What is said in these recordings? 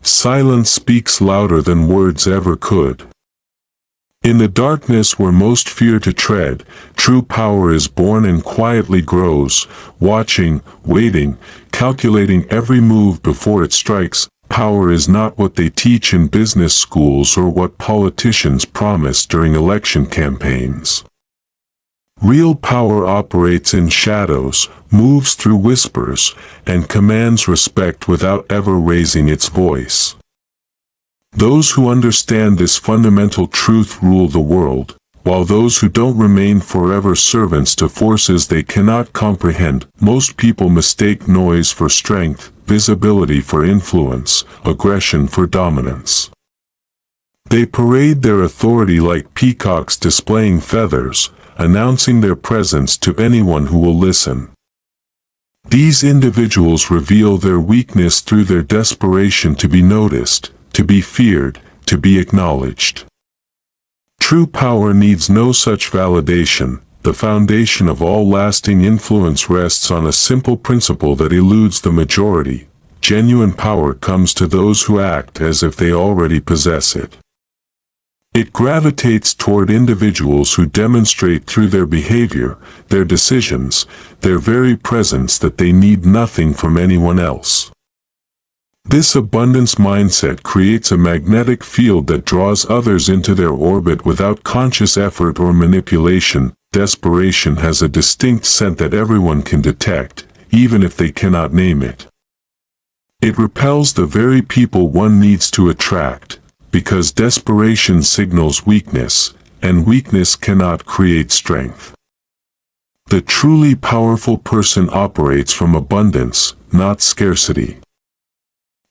Silence speaks louder than words ever could. In the darkness where most fear to tread, true power is born and quietly grows, watching, waiting, calculating every move before it strikes. Power is not what they teach in business schools or what politicians promise during election campaigns. Real power operates in shadows, moves through whispers, and commands respect without ever raising its voice. Those who understand this fundamental truth rule the world, while those who don't remain forever servants to forces they cannot comprehend. Most people mistake noise for strength, visibility for influence, aggression for dominance. They parade their authority like peacocks displaying feathers, announcing their presence to anyone who will listen. These individuals reveal their weakness through their desperation to be noticed, to be feared, to be acknowledged. True power needs no such validation. The foundation of all lasting influence rests on a simple principle that eludes the majority. Genuine power comes to those who act as if they already possess it. It gravitates toward individuals who demonstrate through their behavior, their decisions, their very presence that they need nothing from anyone else. This abundance mindset creates a magnetic field that draws others into their orbit without conscious effort or manipulation. Desperation has a distinct scent that everyone can detect, even if they cannot name it. It repels the very people one needs to attract, because desperation signals weakness, and weakness cannot create strength. The truly powerful person operates from abundance, not scarcity.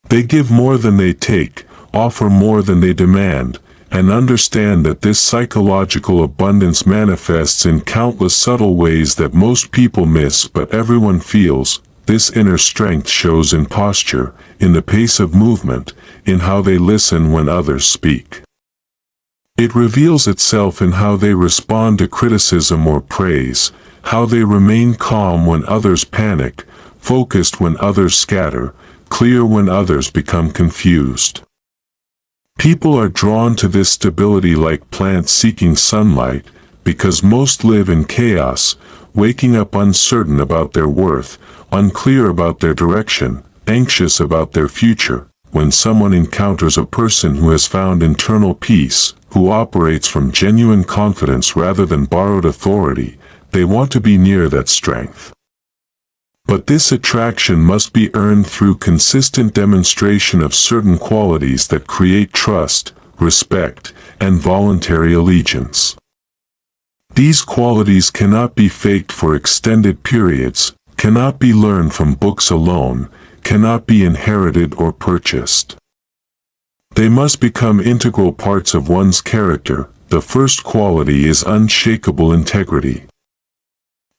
They give more than they take, offer more than they demand, and understand that this psychological abundance manifests in countless subtle ways that most people miss but everyone feels. This inner strength shows in posture, in the pace of movement, in how they listen when others speak. It reveals itself in how they respond to criticism or praise, how they remain calm when others panic, focused when others scatter, clear when others become confused. People are drawn to this stability like plants seeking sunlight, because most live in chaos, waking up uncertain about their worth, unclear about their direction, anxious about their future. When someone encounters a person who has found internal peace, who operates from genuine confidence rather than borrowed authority, they want to be near that strength. But this attraction must be earned through consistent demonstration of certain qualities that create trust, respect, and voluntary allegiance. These qualities cannot be faked for extended periods, cannot be learned from books alone, cannot be inherited or purchased. They must become integral parts of one's character. The first quality is unshakable integrity.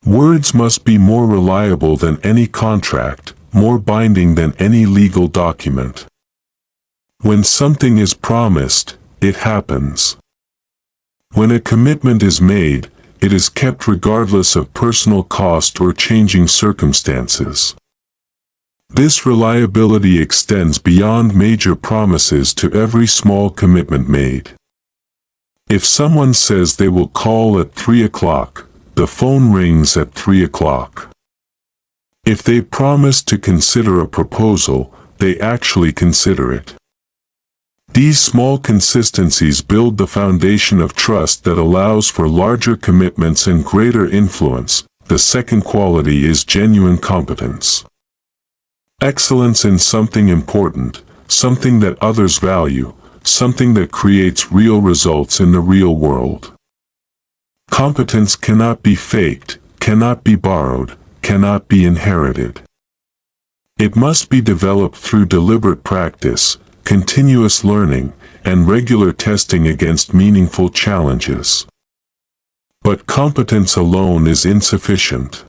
Words must be more reliable than any contract, more binding than any legal document. When something is promised, it happens. When a commitment is made, it is kept regardless of personal cost or changing circumstances. This reliability extends beyond major promises to every small commitment made. If someone says they will call at 3 o'clock, the phone rings at 3 o'clock. If they promise to consider a proposal, they actually consider it. These small consistencies build the foundation of trust that allows for larger commitments and greater influence. The second quality is genuine competence. Excellence in something important, something that others value, something that creates real results in the real world. Competence cannot be faked, cannot be borrowed, cannot be inherited. It must be developed through deliberate practice, continuous learning, and regular testing against meaningful challenges. But competence alone is insufficient.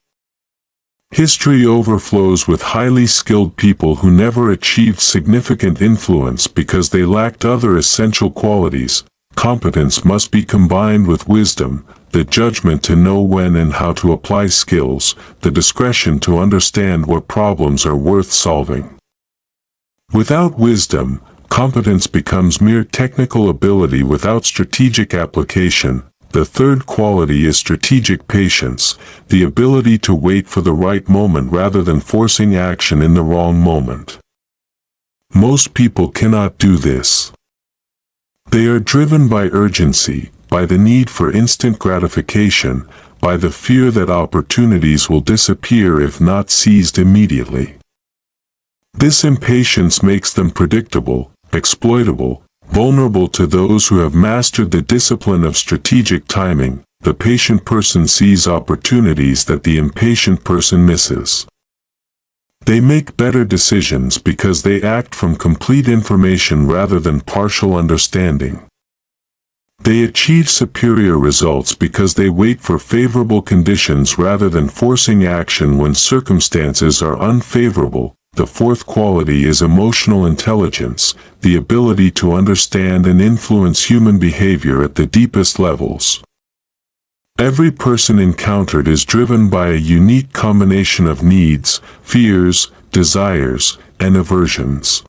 History overflows with highly skilled people who never achieved significant influence because they lacked other essential qualities. Competence must be combined with wisdom, the judgment to know when and how to apply skills, the discretion to understand what problems are worth solving. Without wisdom, competence becomes mere technical ability without strategic application. The third quality is strategic patience, the ability to wait for the right moment rather than forcing action in the wrong moment. Most people cannot do this. They are driven by urgency, by the need for instant gratification, by the fear that opportunities will disappear if not seized immediately. This impatience makes them predictable, exploitable, vulnerable to those who have mastered the discipline of strategic timing. The patient person sees opportunities that the impatient person misses. They make better decisions because they act from complete information rather than partial understanding. They achieve superior results because they wait for favorable conditions rather than forcing action when circumstances are unfavorable. The fourth quality is emotional intelligence, the ability to understand and influence human behavior at the deepest levels. Every person encountered is driven by a unique combination of needs, fears, desires, and aversions.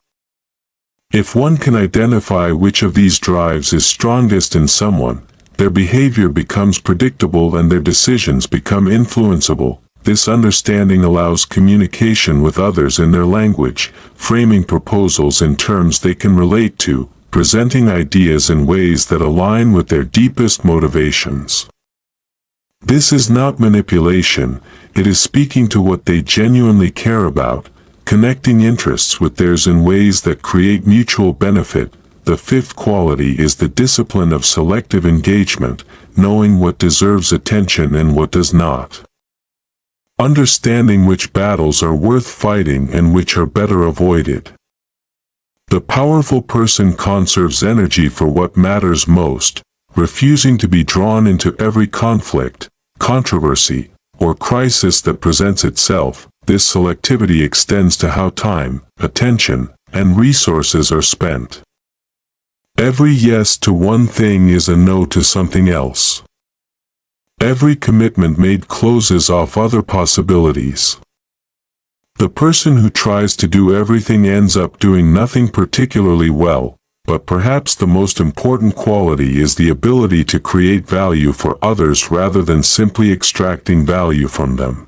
If one can identify which of these drives is strongest in someone, their behavior becomes predictable and their decisions become influenceable. This understanding allows communication with others in their language, framing proposals in terms they can relate to, presenting ideas in ways that align with their deepest motivations. This is not manipulation, it is speaking to what they genuinely care about, connecting interests with theirs in ways that create mutual benefit. The fifth quality is the discipline of selective engagement, knowing what deserves attention and what does not. Understanding which battles are worth fighting and which are better avoided. The powerful person conserves energy for what matters most, refusing to be drawn into every conflict, controversy, or crisis that presents itself. This selectivity extends to how time, attention, and resources are spent. Every yes to one thing is a no to something else. Every commitment made closes off other possibilities. The person who tries to do everything ends up doing nothing particularly well, but perhaps the most important quality is the ability to create value for others rather than simply extracting value from them.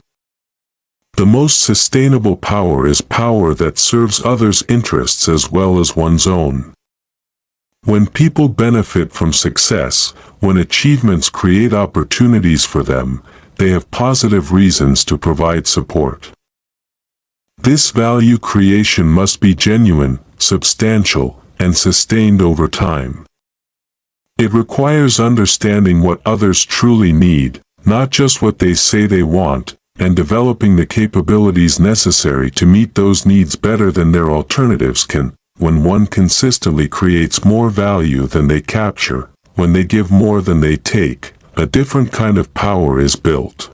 The most sustainable power is power that serves others' interests as well as one's own. When people benefit from success, when achievements create opportunities for them, they have positive reasons to provide support. This value creation must be genuine, substantial, and sustained over time. It requires understanding what others truly need, not just what they say they want, and developing the capabilities necessary to meet those needs better than their alternatives can. When one consistently creates more value than they capture, when they give more than they take, a different kind of power is built.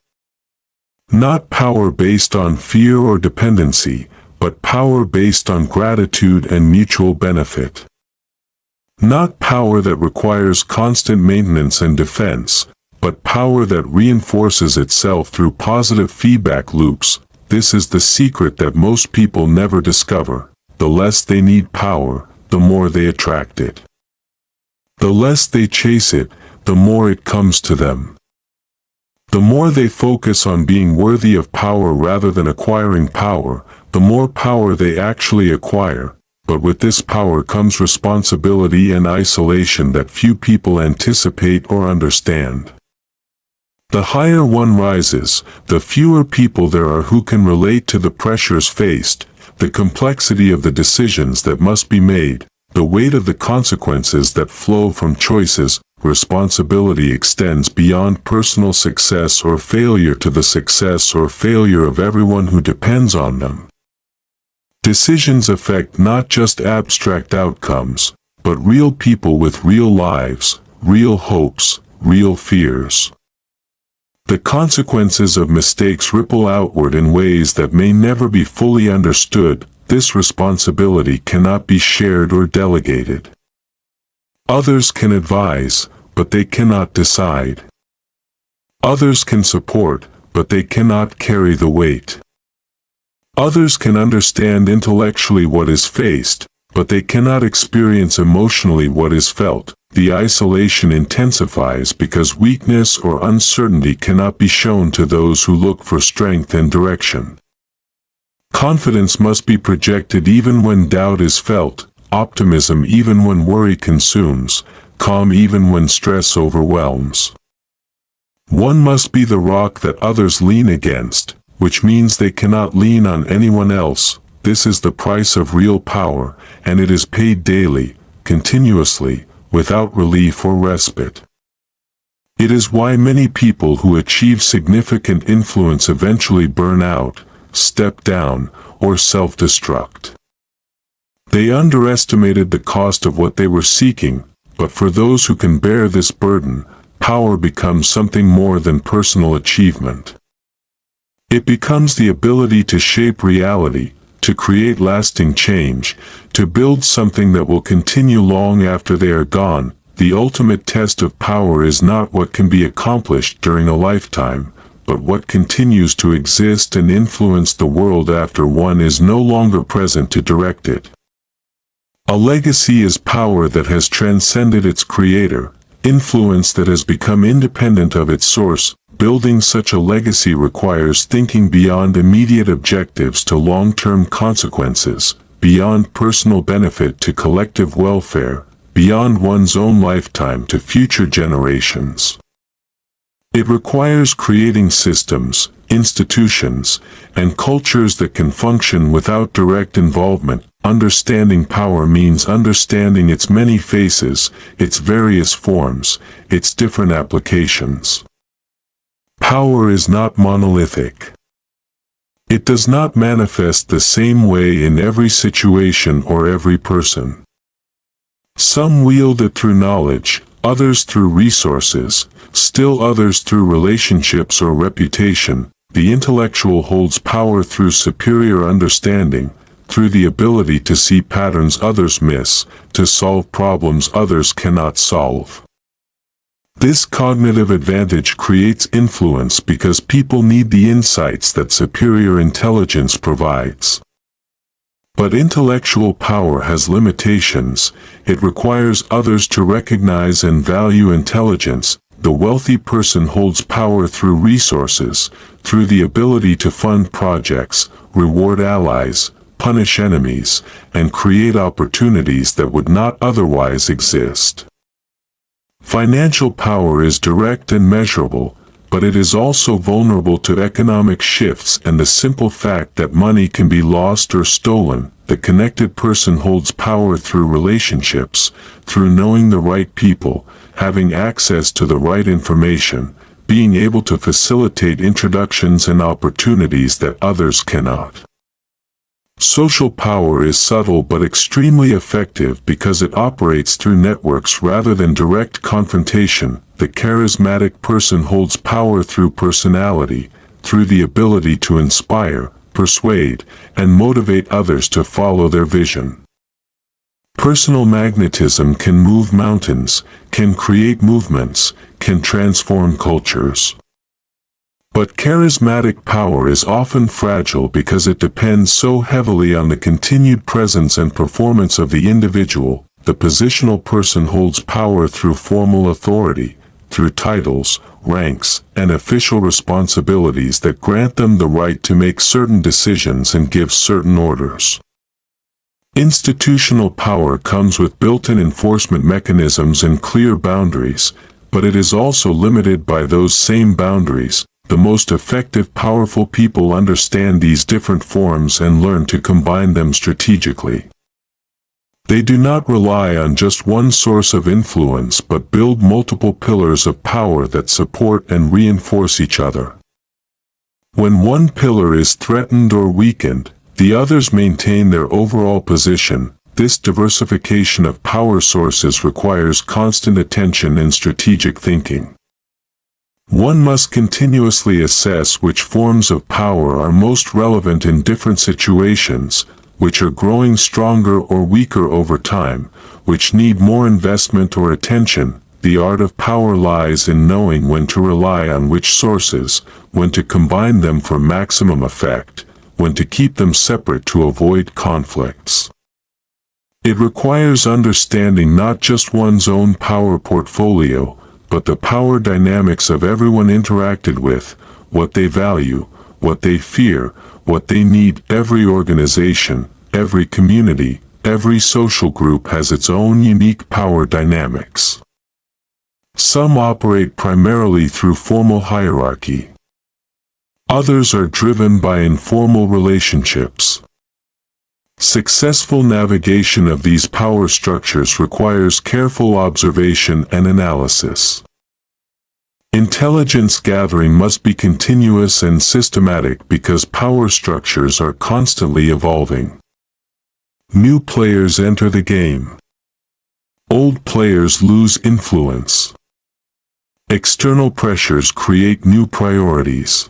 Not power based on fear or dependency, but power based on gratitude and mutual benefit. Not power that requires constant maintenance and defense, but power that reinforces itself through positive feedback loops. This is the secret that most people never discover. The less they need power, the more they attract it. The less they chase it, the more it comes to them. The more they focus on being worthy of power rather than acquiring power, the more power they actually acquire. But with this power comes responsibility and isolation that few people anticipate or understand. The higher one rises, the fewer people there are who can relate to the pressures faced, the complexity of the decisions that must be made, the weight of the consequences that flow from choices. Responsibility extends beyond personal success or failure to the success or failure of everyone who depends on them. Decisions affect not just abstract outcomes, but real people with real lives, real hopes, real fears. The consequences of mistakes ripple outward in ways that may never be fully understood. This responsibility cannot be shared or delegated. Others can advise, but they cannot decide. Others can support, but they cannot carry the weight. Others can understand intellectually what is faced, but they cannot experience emotionally what is felt. The isolation intensifies because weakness or uncertainty cannot be shown to those who look for strength and direction. Confidence must be projected even when doubt is felt, optimism even when worry consumes, calm even when stress overwhelms. One must be the rock that others lean against, which means they cannot lean on anyone else. This is the price of real power, and it is paid daily, continuously, without relief or respite. It is why many people who achieve significant influence eventually burn out, step down, or self-destruct. They underestimated the cost of what they were seeking, but for those who can bear this burden, power becomes something more than personal achievement. It becomes the ability to shape reality, to create lasting change, to build something that will continue long after they are gone. The ultimate test of power is not what can be accomplished during a lifetime, but what continues to exist and influence the world after one is no longer present to direct it. A legacy is power that has transcended its creator, influence that has become independent of its source. Building such a legacy requires thinking beyond immediate objectives to long-term consequences, beyond personal benefit to collective welfare, beyond one's own lifetime to future generations. It requires creating systems, institutions, and cultures that can function without direct involvement. Understanding power means understanding its many faces, its various forms, its different applications. Power is not monolithic. It does not manifest the same way in every situation or every person. Some wield it through knowledge, others through resources, still others through relationships or reputation. The intellectual holds power through superior understanding, through the ability to see patterns others miss, to solve problems others cannot solve. This cognitive advantage creates influence because people need the insights that superior intelligence provides. But intellectual power has limitations. It requires others to recognize and value intelligence. The wealthy person holds power through resources, through the ability to fund projects, reward allies, punish enemies, and create opportunities that would not otherwise exist. Financial power is direct and measurable, but it is also vulnerable to economic shifts and the simple fact that money can be lost or stolen. The connected person holds power through relationships, through knowing the right people, having access to the right information, being able to facilitate introductions and opportunities that others cannot. Social power is subtle but extremely effective because it operates through networks rather than direct confrontation. The charismatic person holds power through personality, through the ability to inspire, persuade, and motivate others to follow their vision. Personal magnetism can move mountains, can create movements, can transform cultures. But charismatic power is often fragile because it depends so heavily on the continued presence and performance of the individual. The positional person holds power through formal authority, through titles, ranks, and official responsibilities that grant them the right to make certain decisions and give certain orders. Institutional power comes with built-in enforcement mechanisms and clear boundaries, but it is also limited by those same boundaries. The most effective, powerful people understand these different forms and learn to combine them strategically. They do not rely on just one source of influence but build multiple pillars of power that support and reinforce each other. When one pillar is threatened or weakened, the others maintain their overall position. This diversification of power sources requires constant attention and strategic thinking. One must continuously assess which forms of power are most relevant in different situations, which are growing stronger or weaker over time, which need more investment or attention. The art of power lies in knowing when to rely on which sources, when to combine them for maximum effect, when to keep them separate to avoid conflicts. It requires understanding not just one's own power portfolio, but the power dynamics of everyone interacted with, what they value, what they fear, what they need. Every organization, every community, every social group has its own unique power dynamics. Some operate primarily through formal hierarchy. Others are driven by informal relationships. Successful navigation of these power structures requires careful observation and analysis. Intelligence gathering must be continuous and systematic because power structures are constantly evolving. New players enter the game. Old players lose influence. External pressures create new priorities.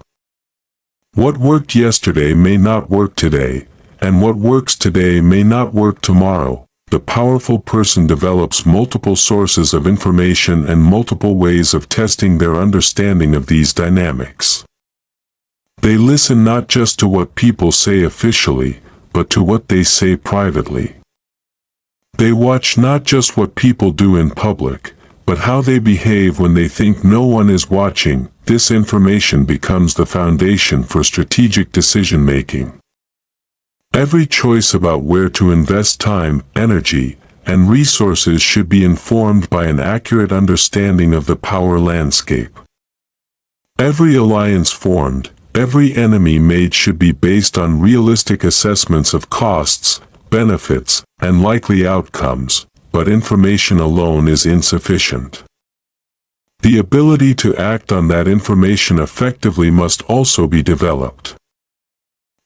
What worked yesterday may not work today, and what works today may not work tomorrow. The powerful person develops multiple sources of information and multiple ways of testing their understanding of these dynamics. They listen not just to what people say officially, but to what they say privately. They watch not just what people do in public, but how they behave when they think no one is watching. This information becomes the foundation for strategic decision-making. Every choice about where to invest time, energy, and resources should be informed by an accurate understanding of the power landscape. Every alliance formed, every enemy made should be based on realistic assessments of costs, benefits, and likely outcomes, but information alone is insufficient. The ability to act on that information effectively must also be developed.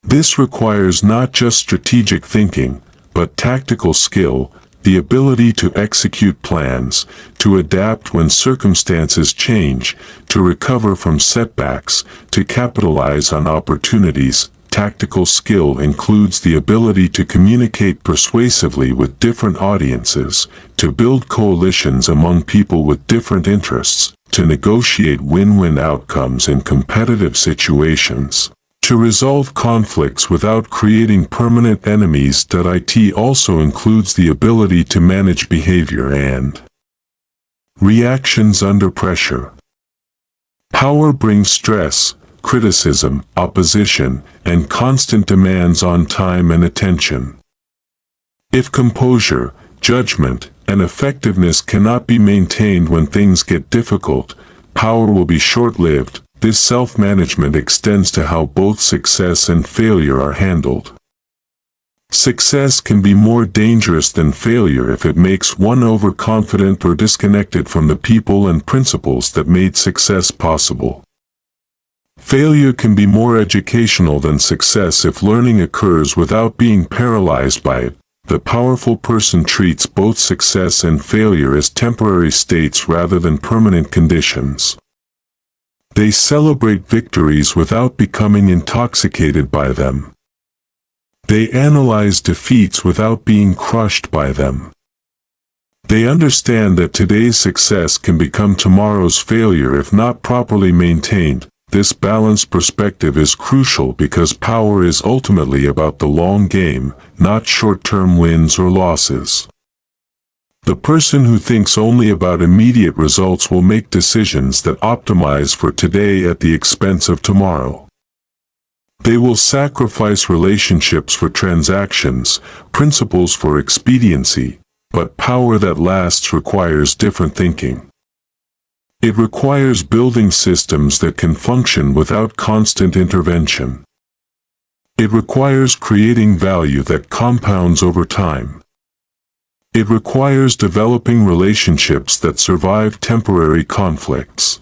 This requires not just strategic thinking, but tactical skill, the ability to execute plans, to adapt when circumstances change, to recover from setbacks, to capitalize on opportunities. Tactical skill includes the ability to communicate persuasively with different audiences, to build coalitions among people with different interests, to negotiate win-win outcomes in competitive situations, to resolve conflicts without creating permanent enemies. It also includes the ability to manage behavior and reactions under pressure. Power brings stress, criticism, opposition, and constant demands on time and attention. If composure, judgment, and effectiveness cannot be maintained when things get difficult, power will be short-lived. This self-management extends to how both success and failure are handled. Success can be more dangerous than failure if it makes one overconfident or disconnected from the people and principles that made success possible. Failure can be more educational than success if learning occurs without being paralyzed by it. The powerful person treats both success and failure as temporary states rather than permanent conditions. They celebrate victories without becoming intoxicated by them. They analyze defeats without being crushed by them. They understand that today's success can become tomorrow's failure if not properly maintained. This balanced perspective is crucial because power is ultimately about the long game, not short-term wins or losses. The person who thinks only about immediate results will make decisions that optimize for today at the expense of tomorrow. They will sacrifice relationships for transactions, principles for expediency, but power that lasts requires different thinking. It requires building systems that can function without constant intervention. It requires creating value that compounds over time. It requires developing relationships that survive temporary conflicts.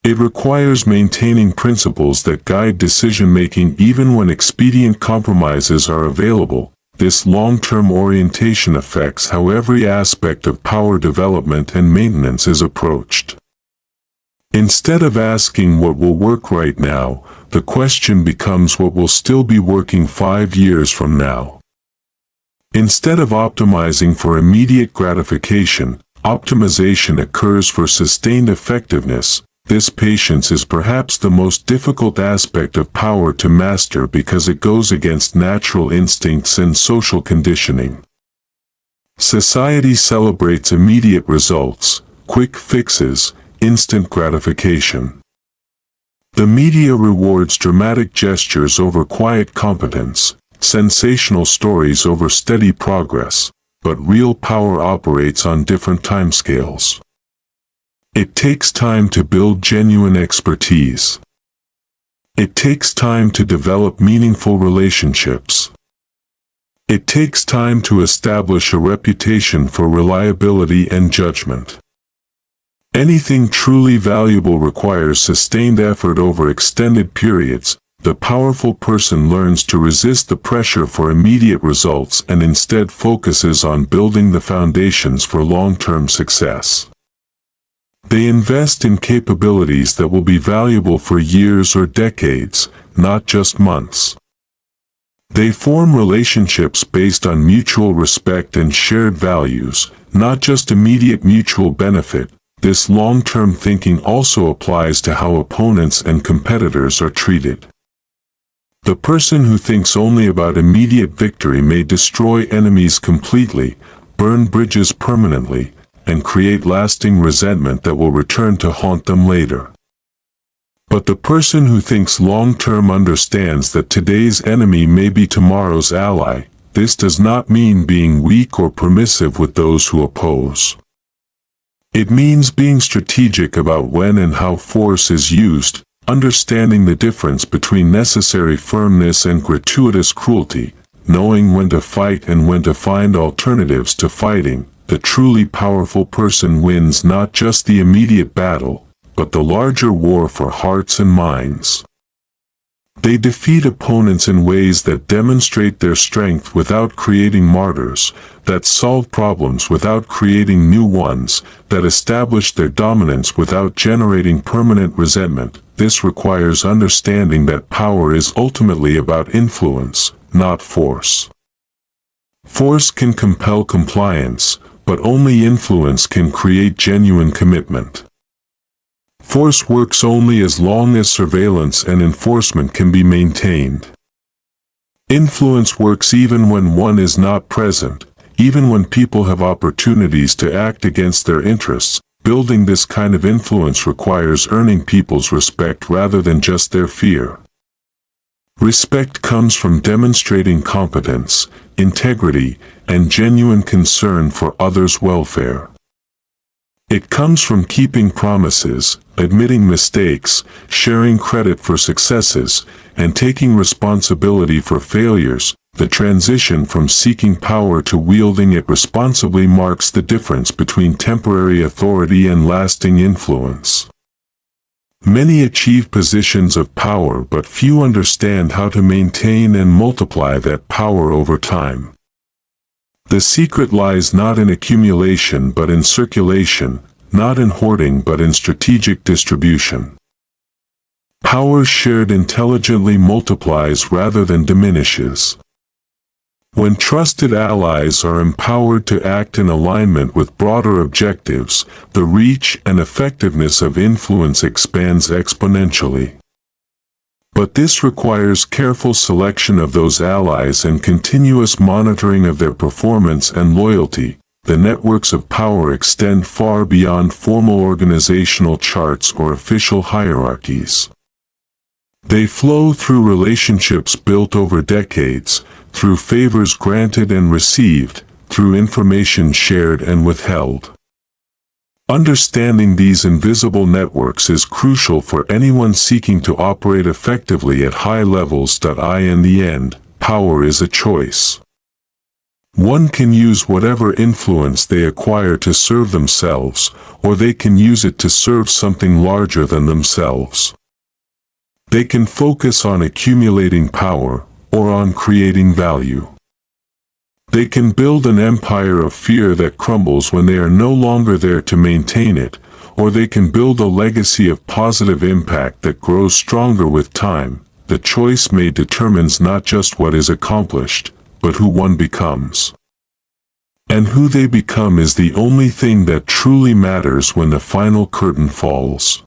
It requires maintaining principles that guide decision-making even when expedient compromises are available. This long-term orientation affects how every aspect of power development and maintenance is approached. Instead of asking what will work right now, the question becomes what will still be working 5 years from now. Instead of optimizing for immediate gratification, optimization occurs for sustained effectiveness. This patience is perhaps the most difficult aspect of power to master because it goes against natural instincts and social conditioning. Society celebrates immediate results, quick fixes, instant gratification. The media rewards dramatic gestures over quiet competence, sensational stories over steady progress, but real power operates on different timescales. It takes time to build genuine expertise. It takes time to develop meaningful relationships. It takes time to establish a reputation for reliability and judgment. Anything truly valuable requires sustained effort over extended periods. The powerful person learns to resist the pressure for immediate results and instead focuses on building the foundations for long-term success. They invest in capabilities that will be valuable for years or decades, not just months. They form relationships based on mutual respect and shared values, not just immediate mutual benefit. This long-term thinking also applies to how opponents and competitors are treated. The person who thinks only about immediate victory may destroy enemies completely, burn bridges permanently, and create lasting resentment that will return to haunt them later. But the person who thinks long-term understands that today's enemy may be tomorrow's ally. This does not mean being weak or permissive with those who oppose. It means being strategic about when and how force is used, understanding the difference between necessary firmness and gratuitous cruelty, knowing when to fight and when to find alternatives to fighting. The truly powerful person wins not just the immediate battle, but the larger war for hearts and minds. They defeat opponents in ways that demonstrate their strength without creating martyrs, that solve problems without creating new ones, that establish their dominance without generating permanent resentment. This requires understanding that power is ultimately about influence, not force. Force can compel compliance, but only influence can create genuine commitment. Force works only as long as surveillance and enforcement can be maintained. Influence works even when one is not present, even when people have opportunities to act against their interests. Building this kind of influence requires earning people's respect rather than just their fear. Respect comes from demonstrating competence, integrity, and genuine concern for others' welfare. It comes from keeping promises, admitting mistakes, sharing credit for successes, and taking responsibility for failures. The transition from seeking power to wielding it responsibly marks the difference between temporary authority and lasting influence. Many achieve positions of power, but few understand how to maintain and multiply that power over time. The secret lies not in accumulation but in circulation, not in hoarding but in strategic distribution. Power shared intelligently multiplies rather than diminishes. When trusted allies are empowered to act in alignment with broader objectives, the reach and effectiveness of influence expands exponentially. But this requires careful selection of those allies and continuous monitoring of their performance and loyalty. The networks of power extend far beyond formal organizational charts or official hierarchies. They flow through relationships built over decades, through favors granted and received, through information shared and withheld. Understanding these invisible networks is crucial for anyone seeking to operate effectively at high levels. In the end, power is a choice. One can use whatever influence they acquire to serve themselves, or they can use it to serve something larger than themselves. They can focus on accumulating power, or on creating value. They can build an empire of fear that crumbles when they are no longer there to maintain it, or they can build a legacy of positive impact that grows stronger with time. The choice made determines not just what is accomplished, but who one becomes. And who they become is the only thing that truly matters when the final curtain falls.